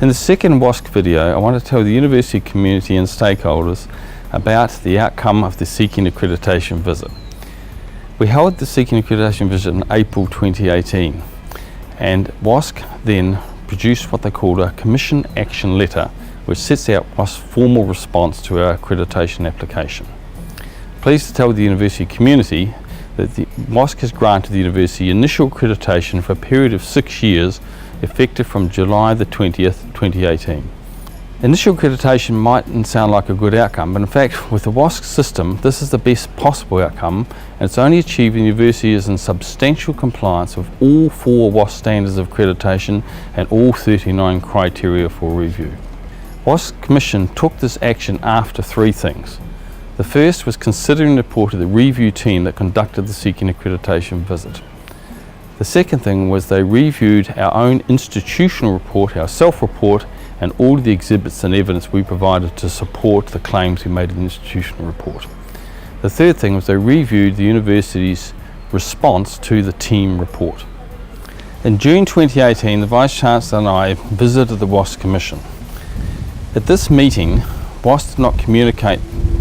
In the second WSCUC video, I want to tell the university community and stakeholders about the outcome of the Seeking Accreditation visit. We held the Seeking Accreditation visit in April 2018, and WSCUC then produced what they called a Commission Action Letter, which sets out WSCUC's formal response to our accreditation application. Pleased to tell the university community that the WSCUC has granted the university initial accreditation for a period of 6 years, effective from July the 20th, 2018. Initial accreditation mightn't sound like a good outcome, but in fact with the WSCUC system this is the best possible outcome, and it's only achieved when the university is in substantial compliance with all 4 WSCUC standards of accreditation and all 39 criteria for review. WSCUC Commission took this action after 3 things. The first was considering the report of the review team that conducted the Seeking Accreditation visit. The second thing was they reviewed our own institutional report, our self-report, and all of the exhibits and evidence we provided to support the claims we made in the institutional report. The third thing was they reviewed the university's response to the team report. In June 2018, the Vice Chancellor and I visited the WSCUC Commission. At this meeting, WSCUC did not communicate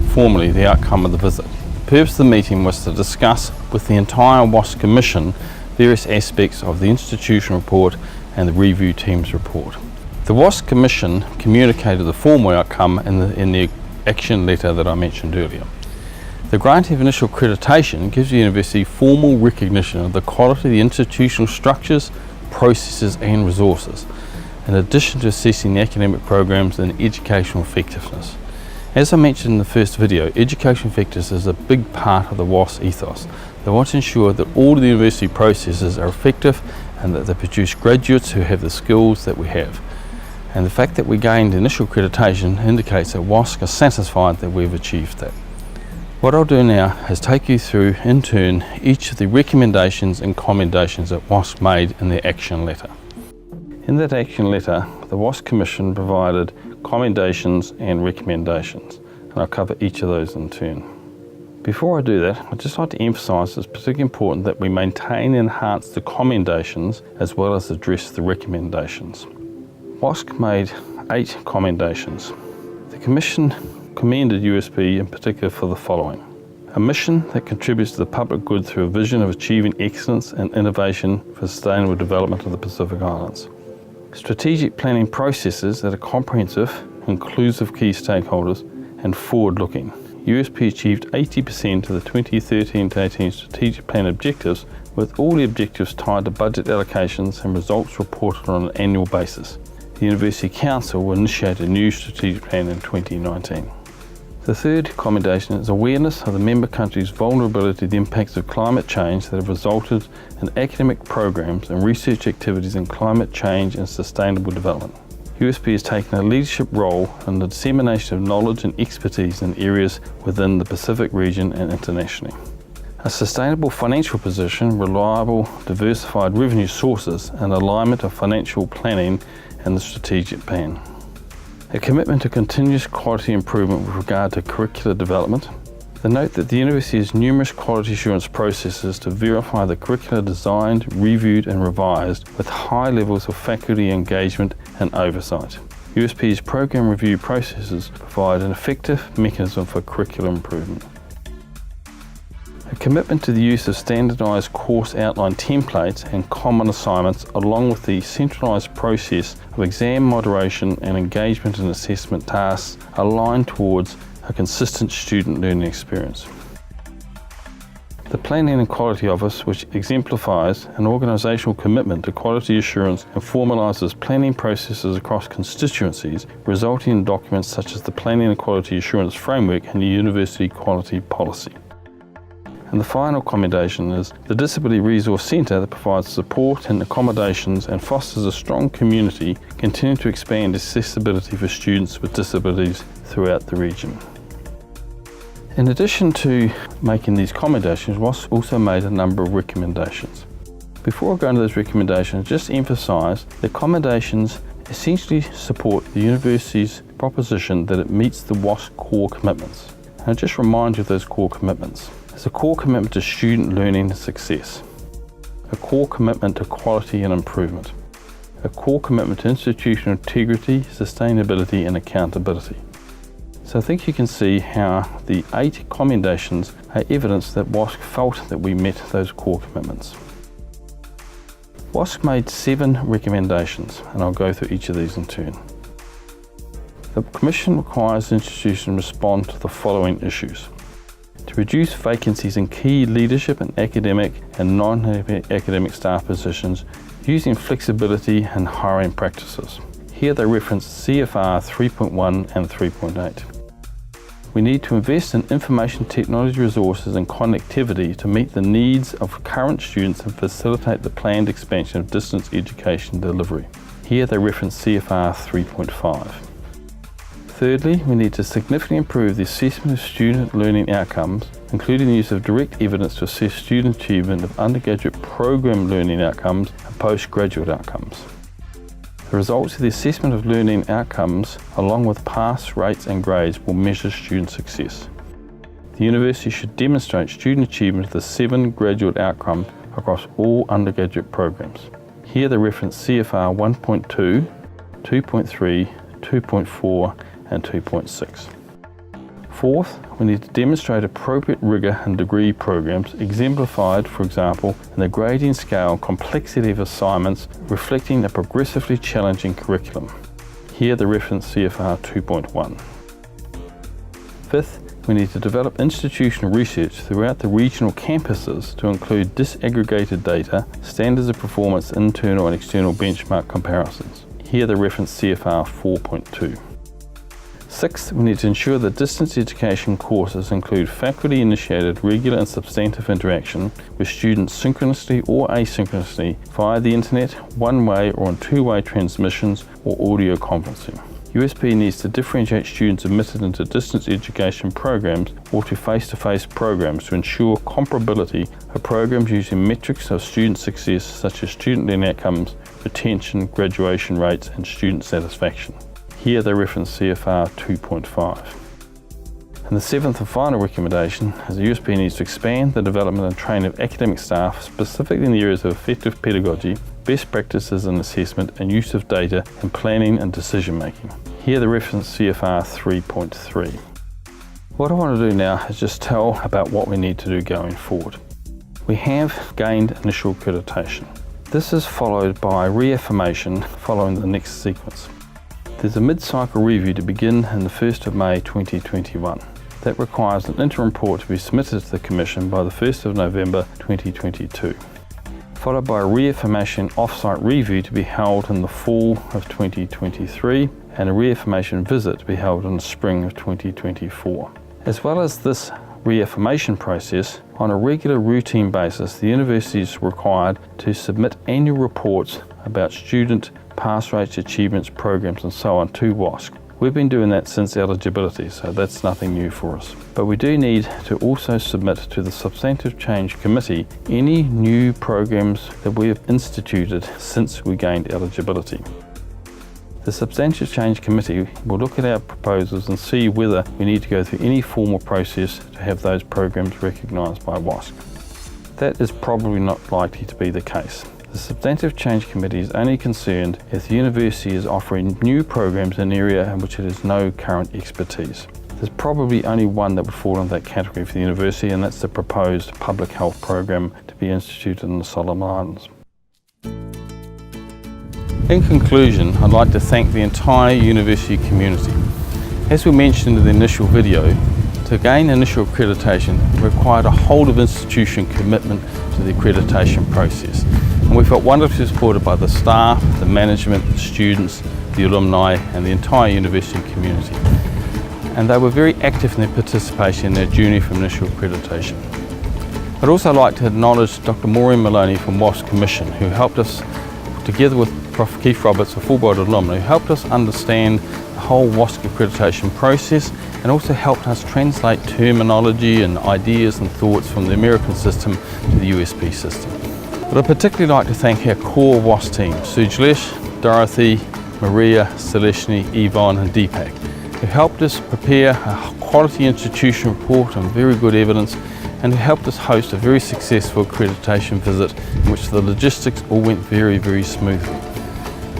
formally the outcome of the visit. The purpose of the meeting was to discuss with the entire WSCUC Commission various aspects of the institutional report and the review team's report. The WSCUC Commission communicated the formal outcome in the action letter that I mentioned earlier. The grant of initial accreditation gives the university formal recognition of the quality of the institutional structures, processes and resources, in addition to assessing the academic programs and educational effectiveness. As I mentioned in the first video, education effectiveness is a big part of the WSCUC ethos. They want to ensure that all of the university processes are effective and that they produce graduates who have the skills that we have. And the fact that we gained initial accreditation indicates that WSCUC are satisfied that we've achieved that. What I'll do now is take you through, in turn, each of the recommendations and commendations that WSCUC made in their action letter. In that action letter, the WSCUC Commission provided commendations and recommendations, and I'll cover each of those in turn. Before I do that, I'd just like to emphasise it's particularly important that we maintain and enhance the commendations as well as address the recommendations. WSCUC made 8 commendations. The Commission commended USP in particular for the following: a mission that contributes to the public good through a vision of achieving excellence and innovation for sustainable development of the Pacific Islands. Strategic planning processes that are comprehensive, inclusive key stakeholders, and forward-looking. USP achieved 80% of the 2013-18 strategic plan objectives, with all the objectives tied to budget allocations and results reported on an annual basis. The University Council will initiate a new strategic plan in 2019. The third commendation is awareness of the member countries' vulnerability to the impacts of climate change that have resulted in academic programs and research activities in climate change and sustainable development. USP has taken a leadership role in the dissemination of knowledge and expertise in areas within the Pacific region and internationally. A sustainable financial position, reliable, diversified revenue sources, and alignment of financial planning and the strategic plan. A commitment to continuous quality improvement with regard to curricular development. The note that the university has numerous quality assurance processes to verify the curricula designed, reviewed and revised with high levels of faculty engagement and oversight. USP's program review processes provide an effective mechanism for curriculum improvement. A commitment to the use of standardised course outline templates and common assignments, along with the centralised process of exam moderation and engagement and assessment tasks aligned towards a consistent student learning experience. The Planning and Quality Office, which exemplifies an organisational commitment to quality assurance and formalises planning processes across constituencies, resulting in documents such as the Planning and Quality Assurance Framework and the University Quality Policy. And the final commendation is the Disability Resource Centre that provides support and accommodations and fosters a strong community, continuing to expand accessibility for students with disabilities throughout the region. In addition to making these commendations, WSCUC also made a number of recommendations. Before I go into those recommendations, just emphasise that commendations essentially support the university's proposition that it meets the WSCUC core commitments. And I'll just remind you of those core commitments. There's a core commitment to student learning and success, a core commitment to quality and improvement, a core commitment to institutional integrity, sustainability and accountability. So I think you can see how the 8 commendations are evidence that WSCUC felt that we met those core commitments. WSCUC made 7 recommendations, and I'll go through each of these in turn. The Commission requires the institution to respond to the following issues: to reduce vacancies in key leadership and academic and non-academic staff positions using flexibility and hiring practices. Here they reference CFR 3.1 and 3.8. We need to invest in information technology resources and connectivity to meet the needs of current students and facilitate the planned expansion of distance education delivery. Here they reference CFR 3.5. Thirdly, we need to significantly improve the assessment of student learning outcomes, including the use of direct evidence to assess student achievement of undergraduate program learning outcomes and postgraduate outcomes. The results of the assessment of learning outcomes, along with pass rates and grades, will measure student success. The university should demonstrate student achievement of the 7 graduate outcomes across all undergraduate programs. Here they reference CFR 1.2, 2.3, 2.4 and 2.6. Fourth, we need to demonstrate appropriate rigour and degree programs exemplified, for example, in the grading scale complexity of assignments reflecting a progressively challenging curriculum. Here the reference CFR 2.1. Fifth, we need to develop institutional research throughout the regional campuses to include disaggregated data, standards of performance, internal and external benchmark comparisons. Here the reference CFR 4.2. Sixth, we need to ensure that distance education courses include faculty-initiated regular and substantive interaction with students synchronously or asynchronously via the internet, one-way or on two-way transmissions or audio conferencing. USP needs to differentiate students admitted into distance education programs or to face-to-face programs to ensure comparability of programs using metrics of student success such as student learning outcomes, retention, graduation rates and student satisfaction. Here they reference CFR 2.5. And the 7th and final recommendation is the USP needs to expand the development and training of academic staff, specifically in the areas of effective pedagogy, best practices in assessment and use of data in planning and decision making. Here they reference CFR 3.3. What I want to do now is just tell about what we need to do going forward. We have gained initial accreditation. This is followed by reaffirmation following the next sequence. There's a mid-cycle review to begin in the 1st of May 2021. That requires an interim report to be submitted to the Commission by the 1st of November 2022, followed by a reaffirmation off-site review to be held in the fall of 2023 and a reaffirmation visit to be held in the spring of 2024. As well as this reaffirmation process, on a regular routine basis, the university is required to submit annual reports about student pass rates, achievements, programs and so on to WSCUC. We've been doing that since eligibility, so that's nothing new for us. But we do need to also submit to the Substantive Change Committee any new programs that we have instituted since we gained eligibility. The Substantive Change Committee will look at our proposals and see whether we need to go through any formal process to have those programs recognised by WSCUC. That is probably not likely to be the case. The Substantive Change Committee is only concerned if the university is offering new programs in an area in which it has no current expertise. There's probably only one that would fall into that category for the university, and that's the proposed public health program to be instituted in the Solomon Islands. In conclusion, I'd like to thank the entire university community. As we mentioned in the initial video, to gain initial accreditation required a whole of institution commitment to the accreditation process. And we felt wonderfully supported by the staff, the management, the students, the alumni and the entire university community. And they were very active in their participation in their journey from initial accreditation. I'd also like to acknowledge Dr. Maureen Maloney from WSCUC Commission, who helped us, together with Prof Keith Roberts, a Fulbright alumni, who helped us understand the whole WSCUC accreditation process and also helped us translate terminology and ideas and thoughts from the American system to the USP system. But I'd particularly like to thank our core WSCUC team, Sujlesh, Dorothy, Maria, Celestini, Yvonne and Deepak, who helped us prepare a quality institution report on very good evidence and who helped us host a very successful accreditation visit in which the logistics all went very, very smoothly.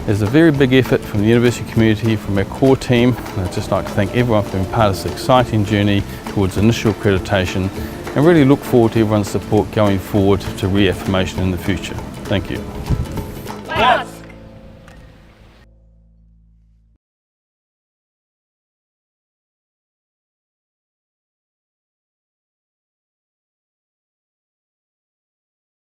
There's a very big effort from the university community, from our core team, and I'd just like to thank everyone for being part of this exciting journey towards initial accreditation, and really look forward to everyone's support going forward to reaffirmation in the future. Thank you.